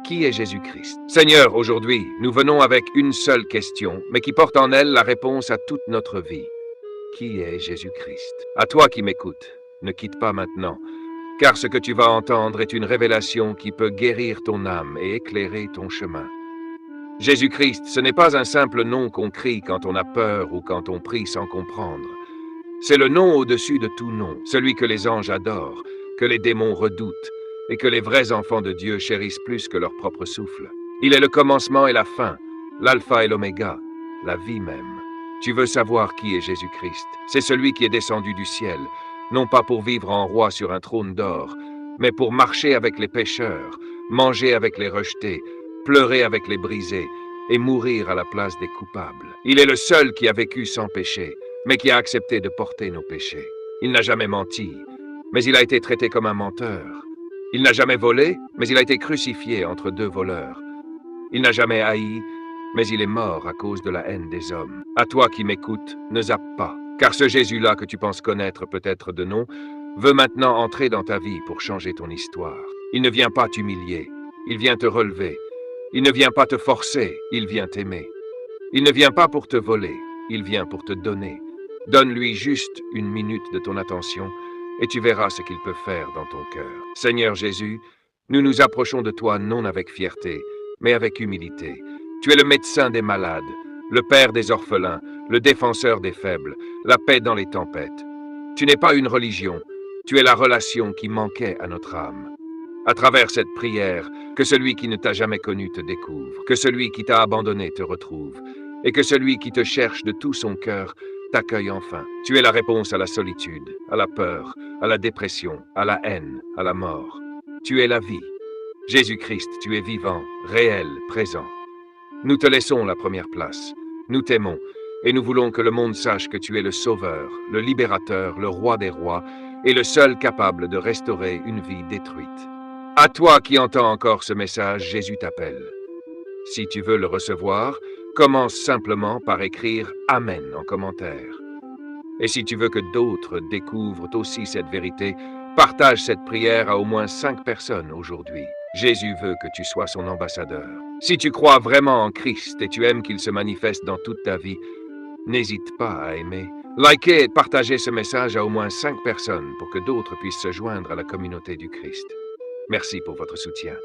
Qui est Jésus-Christ? Seigneur, aujourd'hui, nous venons avec une seule question, mais qui porte en elle la réponse à toute notre vie. Qui est Jésus-Christ? À toi qui m'écoutes, ne quitte pas maintenant, car ce que tu vas entendre est une révélation qui peut guérir ton âme et éclairer ton chemin. Jésus-Christ, ce n'est pas un simple nom qu'on crie quand on a peur ou quand on prie sans comprendre. C'est le nom au-dessus de tout nom, celui que les anges adorent, que les démons redoutent, et que les vrais enfants de Dieu chérissent plus que leur propre souffle. Il est le commencement et la fin, l'alpha et l'oméga, la vie même. Tu veux savoir qui est Jésus-Christ? C'est celui qui est descendu du ciel, non pas pour vivre en roi sur un trône d'or, mais pour marcher avec les pécheurs, manger avec les rejetés, pleurer avec les brisés, et mourir à la place des coupables. Il est le seul qui a vécu sans péché, mais qui a accepté de porter nos péchés. Il n'a jamais menti, mais il a été traité comme un menteur. Il n'a jamais volé, mais il a été crucifié entre deux voleurs. Il n'a jamais haï, mais il est mort à cause de la haine des hommes. À toi qui m'écoutes, ne zappe pas, car ce Jésus-là que tu penses connaître peut-être de nom, veut maintenant entrer dans ta vie pour changer ton histoire. Il ne vient pas t'humilier, il vient te relever. Il ne vient pas te forcer, il vient t'aimer. Il ne vient pas pour te voler, il vient pour te donner. Donne-lui juste une minute de ton attention, et tu verras ce qu'il peut faire dans ton cœur. Seigneur Jésus, nous nous approchons de toi non avec fierté, mais avec humilité. Tu es le médecin des malades, le père des orphelins, le défenseur des faibles, la paix dans les tempêtes. Tu n'es pas une religion, tu es la relation qui manquait à notre âme. À travers cette prière, que celui qui ne t'a jamais connu te découvre, que celui qui t'a abandonné te retrouve, et que celui qui te cherche de tout son cœur t'accueille enfin. Tu es la réponse à la solitude, à la peur, à la dépression, à la haine, à la mort. Tu es la vie. Jésus-Christ, tu es vivant, réel, présent. Nous te laissons la première place. Nous t'aimons, et nous voulons que le monde sache que tu es le Sauveur, le Libérateur, le Roi des rois, et le seul capable de restaurer une vie détruite. À toi qui entends encore ce message, Jésus t'appelle. Si tu veux le recevoir, commence simplement par écrire « Amen » en commentaire. Et si tu veux que d'autres découvrent aussi cette vérité, partage cette prière à au moins 5 personnes aujourd'hui. Jésus veut que tu sois son ambassadeur. Si tu crois vraiment en Christ et tu aimes qu'il se manifeste dans toute ta vie, n'hésite pas à aimer. Likez et partagez ce message à au moins 5 personnes pour que d'autres puissent se joindre à la communauté du Christ. Merci pour votre soutien.